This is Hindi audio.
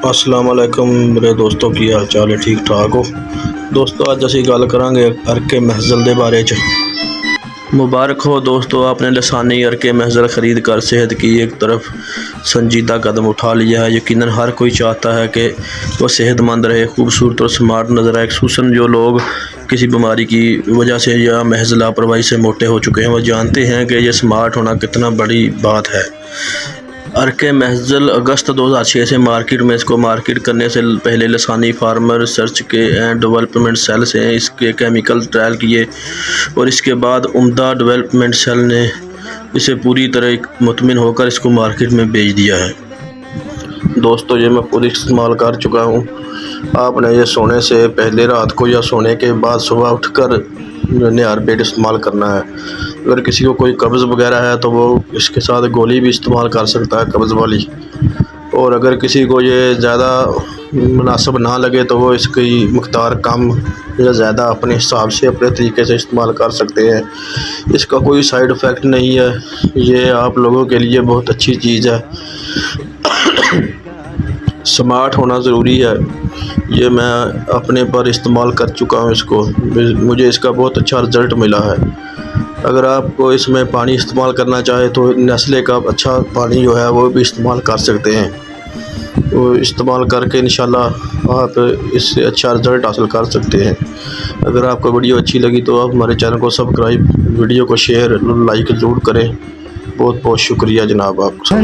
अस्सलाम वालेकुम मेरे दोस्तों की हाल चाल है, ठीक ठाक हो दोस्तों। अज असी गल करांगे अरके महजल के बारे च। मुबारक हो दोस्तों, आपने लसानी अरके महजल ख़रीद कर सेहत की एक तरफ संजीदा कदम उठा लिया है। यकीनन हर कोई चाहता है कि वह सेहतमंद रहे, खूबसूरत और स्मार्ट नज़र आए। खुसूसन जो लोग किसी बीमारी की वजह से या महज लापरवाही से मोटे हो चुके हैं, वह जानते हैं कि यह स्मार्ट होना कितना बड़ी बात है। अरके महजल अगस्त 2006 से मार्केट में इसको मार्केट करने से पहले लसानी फार्मर रिसर्च के एंड डेवलपमेंट सेल से इसके केमिकल ट्रायल किए और इसके बाद उम्दा डेवलपमेंट सेल ने इसे पूरी तरह मुतमिन होकर इसको मार्केट में बेच दिया है। दोस्तों ये मैं खुद इस्तेमाल कर चुका हूँ। आपने ये सोने से पहले रात को या सोने के बाद सुबह उठकर निहार पेट इस्तेमाल करना है। अगर किसी को कोई कब्ज़ वगैरह है तो वो इसके साथ गोली भी इस्तेमाल कर सकता है, कब्ज़ वाली। और अगर किसी को ये ज़्यादा मुनासिब ना लगे तो वो इसकी मकदार कम या ज़्यादा अपने हिसाब से अपने तरीके से इस्तेमाल कर सकते हैं। इसका कोई साइड इफ़ेक्ट नहीं है, ये आप लोगों के लिए बहुत अच्छी चीज़ है। स्मार्ट होना ज़रूरी है, ये मैं अपने पर इस्तेमाल कर चुका हूँ इसको, मुझे इसका बहुत अच्छा रिज़ल्ट मिला है। अगर आपको इसमें पानी इस्तेमाल करना चाहे तो नेस्ले का अच्छा पानी जो है वो भी इस्तेमाल कर सकते हैं। वो इस्तेमाल करके इंशाल्लाह आप इससे अच्छा रिज़ल्ट हासिल कर सकते हैं। अगर आपको वीडियो अच्छी लगी तो आप हमारे चैनल को सब्सक्राइब, वीडियो को शेयर लाइक ज़रूर करें। बहुत बहुत शुक्रिया जनाब आपको।